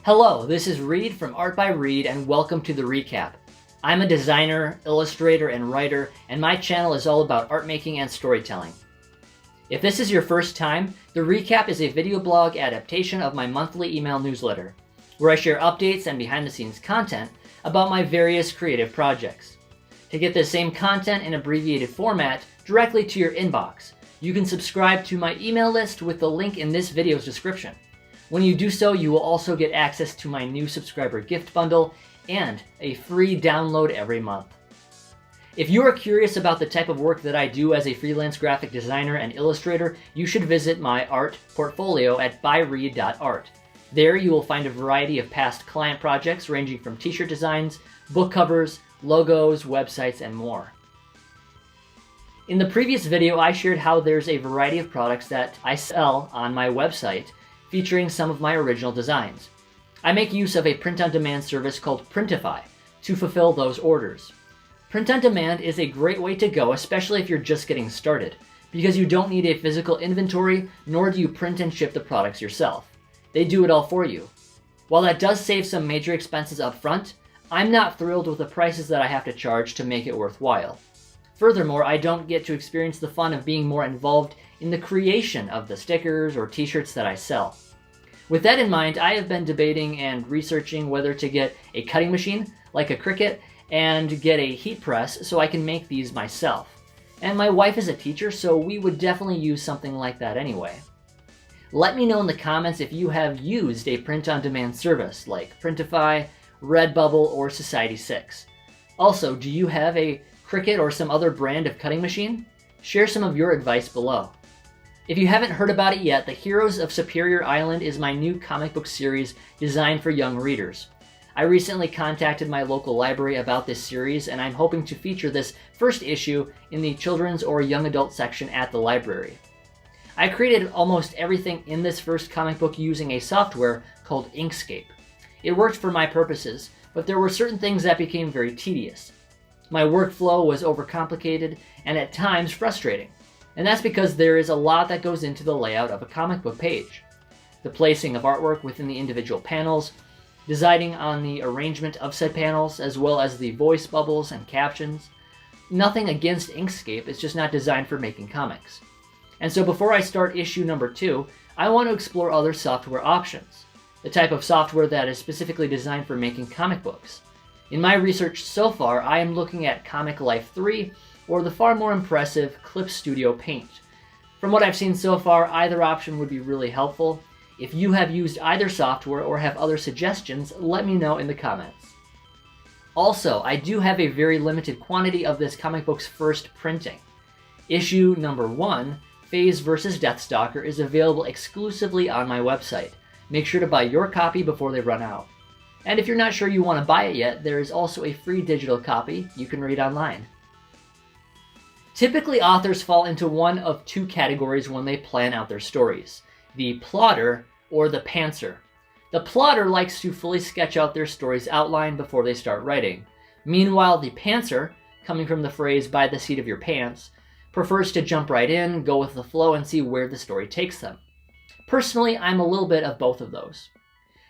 Hello, this is Reed from Art by Reed, and welcome to the recap. I'm a designer, illustrator, and writer, and my channel is all about art making and storytelling. If this is your first time, the recap is a video blog adaptation of my monthly email newsletter, where I share updates and behind-the-scenes content about my various creative projects. To get the same content in abbreviated format directly to your inbox, you can subscribe to my email list with the link in this video's description. When you do so, you will also get access to my new subscriber gift bundle and a free download every month. If you are curious about the type of work that I do as a freelance graphic designer and illustrator, you should visit my art portfolio at byreed.art. There you will find a variety of past client projects ranging from t-shirt designs, book covers, logos, websites, and more. In the previous video, I shared how there's a variety of products that I sell on my website featuring some of my original designs. I make use of a print-on-demand service called Printify to fulfill those orders. Print-on-demand is a great way to go, especially if you're just getting started, because you don't need a physical inventory, nor do you print and ship the products yourself. They do it all for you. While that does save some major expenses up front, I'm not thrilled with the prices that I have to charge to make it worthwhile. Furthermore, I don't get to experience the fun of being more involved in the creation of the stickers or t-shirts that I sell. With that in mind, I have been debating and researching whether to get a cutting machine, like a Cricut, and get a heat press so I can make these myself. And my wife is a teacher, so we would definitely use something like that anyway. Let me know in the comments if you have used a print-on-demand service like Printify, Redbubble, or Society6. Also, do you have a Cricut or some other brand of cutting machine? Share some of your advice below. If you haven't heard about it yet, The Heroes of Superior Island is my new comic book series designed for young readers. I recently contacted my local library about this series, and I'm hoping to feature this first issue in the children's or young adult section at the library. I created almost everything in this first comic book using a software called Inkscape. It worked for my purposes, but there were certain things that became very tedious. My workflow was overcomplicated and at times frustrating. And that's because there is a lot that goes into the layout of a comic book page. The placing of artwork within the individual panels, deciding on the arrangement of said panels, as well as the voice bubbles and captions. Nothing against Inkscape, it's just not designed for making comics. And so before I start issue number 2, I want to explore other software options. The type of software that is specifically designed for making comic books. In my research so far, I am looking at Comic Life 3 or the far more impressive Clip Studio Paint. From what I've seen so far, either option would be really helpful. If you have used either software or have other suggestions, let me know in the comments. Also, I do have a very limited quantity of this comic book's first printing. Issue number 1, Phase vs. Deathstalker, is available exclusively on my website. Make sure to buy your copy before they run out. And if you're not sure you want to buy it yet, there is also a free digital copy you can read online. Typically, authors fall into one of two categories when they plan out their stories: the plotter or the pantser. The plotter likes to fully sketch out their story's outline before they start writing. Meanwhile, the pantser, coming from the phrase "by the seat of your pants," prefers to jump right in, go with the flow, and see where the story takes them. Personally, I'm a little bit of both of those.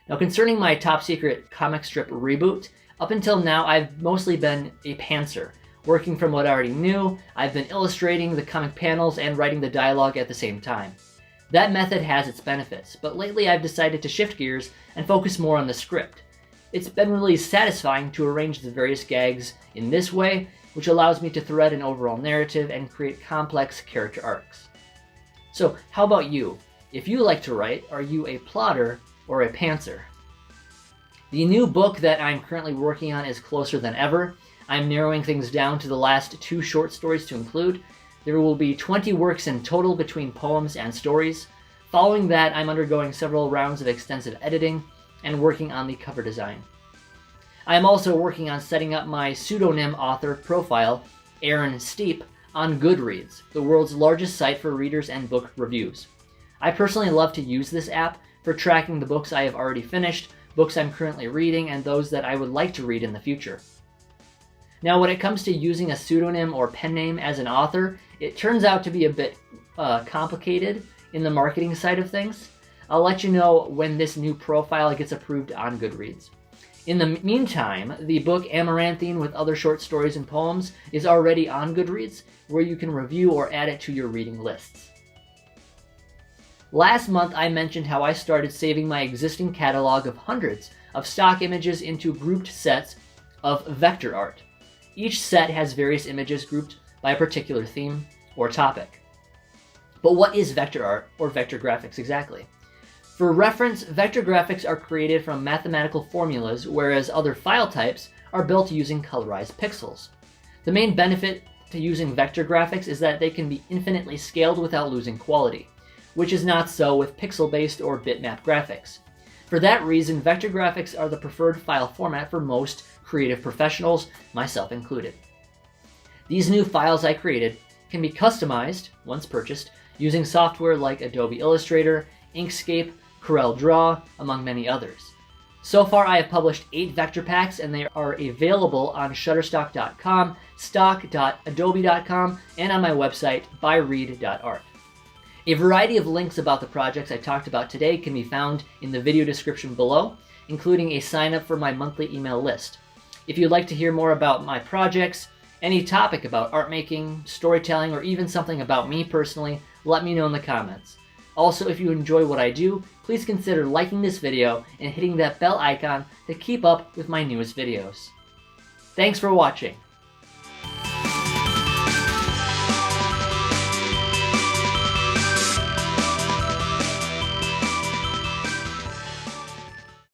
Now, concerning my top secret comic strip Reboot, up until now I've mostly been a pantser. Working from what I already knew, I've been illustrating the comic panels and writing the dialogue at the same time. That method has its benefits, but lately I've decided to shift gears and focus more on the script. It's been really satisfying to arrange the various gags in this way, which allows me to thread an overall narrative and create complex character arcs. So, how about you? If you like to write, are you a plotter or a pantser? The new book that I'm currently working on is closer than ever. I'm narrowing things down to the last 2 short stories to include. There will be 20 works in total between poems and stories. Following that, I'm undergoing several rounds of extensive editing and working on the cover design. I am also working on setting up my pseudonym author profile, Aaron Steep, on Goodreads, the world's largest site for readers and book reviews. I personally love to use this app for tracking the books I have already finished, books I'm currently reading, and those that I would like to read in the future. Now, when it comes to using a pseudonym or pen name as an author, it turns out to be a bit complicated in the marketing side of things. I'll let you know when this new profile gets approved on Goodreads. In the meantime, the book Amaranthine with other short stories and poems is already on Goodreads, where you can review or add it to your reading lists. Last month, I mentioned how I started saving my existing catalog of hundreds of stock images into grouped sets of vector art. Each set has various images grouped by a particular theme or topic. But what is vector art or vector graphics exactly? For reference, vector graphics are created from mathematical formulas, whereas other file types are built using colorized pixels. The main benefit to using vector graphics is that they can be infinitely scaled without losing quality, which is not so with pixel-based or bitmap graphics. For that reason, vector graphics are the preferred file format for most creative professionals, myself included. These new files I created can be customized, once purchased, using software like Adobe Illustrator, Inkscape, Corel Draw, among many others. So far, I have published 8 vector packs, and they are available on Shutterstock.com, stock.adobe.com, and on my website, byreed.art. A variety of links about the projects I talked about today can be found in the video description below, including a sign-up for my monthly email list. If you'd like to hear more about my projects, any topic about art making, storytelling, or even something about me personally, let me know in the comments. Also, if you enjoy what I do, please consider liking this video and hitting that bell icon to keep up with my newest videos. Thanks for watching.